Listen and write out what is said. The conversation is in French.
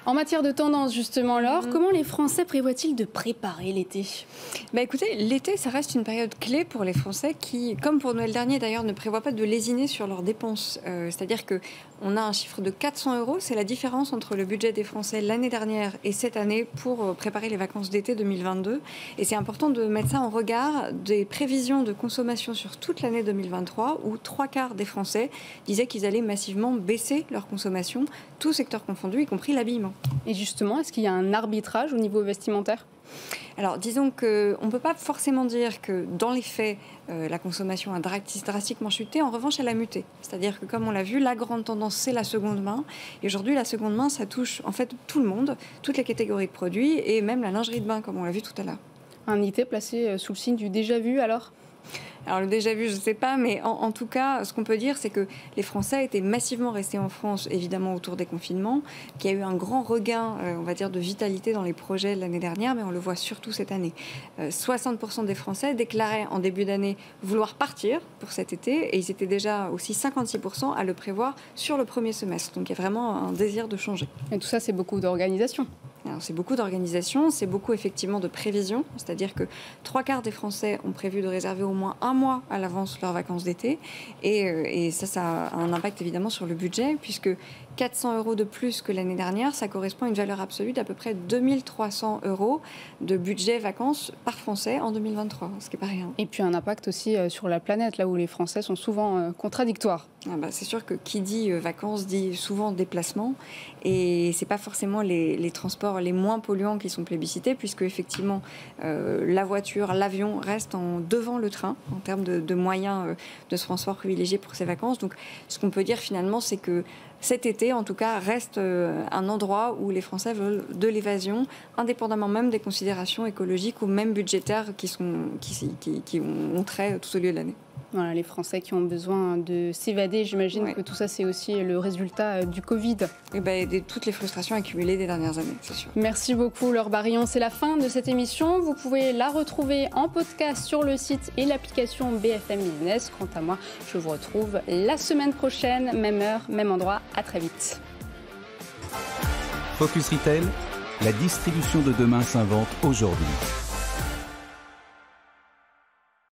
En matière de tendance, justement, Laure, comment les Français prévoient-ils de préparer l'été ? Écoutez, l'été, ça reste une période clé pour les Français qui, comme pour Noël dernier d'ailleurs, ne prévoient pas de lésiner sur leurs dépenses. C'est-à-dire qu'on a un chiffre de 400 €, c'est la différence entre le budget des Français l'année dernière et cette année pour préparer les vacances d'été 2022. Et c'est important de mettre ça en regard des prévisions de consommation sur toute l'année 2023, où 3/4 des Français disaient qu'ils allaient massivement baisser leur consommation, tout secteur confondu, y compris l'habillement. Et justement, est-ce qu'il y a un arbitrage au niveau vestimentaire ? Alors, disons qu'on ne peut pas forcément dire que dans les faits, la consommation a drastiquement chuté. En revanche, elle a muté. C'est-à-dire que, comme on l'a vu, la grande tendance, c'est la seconde main. Et aujourd'hui, la seconde main, ça touche en fait tout le monde, toutes les catégories de produits et même la lingerie de bain, comme on l'a vu tout à l'heure. Un été placé sous le signe du déjà-vu, alors ? Alors le déjà vu, je ne sais pas, mais en tout cas, ce qu'on peut dire, c'est que les Français étaient massivement restés en France, évidemment autour des confinements, qu'il y a eu un grand regain, on va dire, de vitalité dans les projets de l'année dernière, mais on le voit surtout cette année. 60% des Français déclaraient en début d'année vouloir partir pour cet été, et ils étaient déjà aussi 56% à le prévoir sur le premier semestre. Donc il y a vraiment un désir de changer. Et tout ça, c'est beaucoup d'organisation. Alors, c'est beaucoup d'organisation, c'est beaucoup effectivement de prévision, c'est-à-dire que 3/4 des Français ont prévu de réserver au moins un mois à l'avance leurs vacances d'été, et ça a un impact évidemment sur le budget, puisque 400 € de plus que l'année dernière, ça correspond à une valeur absolue d'à peu près 2300 € de budget vacances par Français en 2023, ce qui n'est pas rien. Et puis un impact aussi sur la planète, là où les Français sont souvent contradictoires. C'est sûr que qui dit vacances dit souvent déplacement, et c'est pas forcément les transports les moins polluants qui sont plébiscités, puisque effectivement la voiture, l'avion restent devant le train en termes de moyens de transport privilégiés pour ces vacances. Donc ce qu'on peut dire finalement, c'est que cet été, en tout cas, reste un endroit où les Français veulent de l'évasion, indépendamment même des considérations écologiques ou même budgétaires qui ont trait tout au lieu de l'année. Voilà, les Français qui ont besoin de s'évader, j'imagine que tout ça, c'est aussi le résultat du Covid. Et de toutes les frustrations accumulées des dernières années, c'est sûr. Merci beaucoup, Laure Barillon. C'est la fin de cette émission. Vous pouvez la retrouver en podcast sur le site et l'application BFM Business. Quant à moi, je vous retrouve la semaine prochaine, même heure, même endroit. À très vite. Focus Retail, la distribution de demain s'invente aujourd'hui.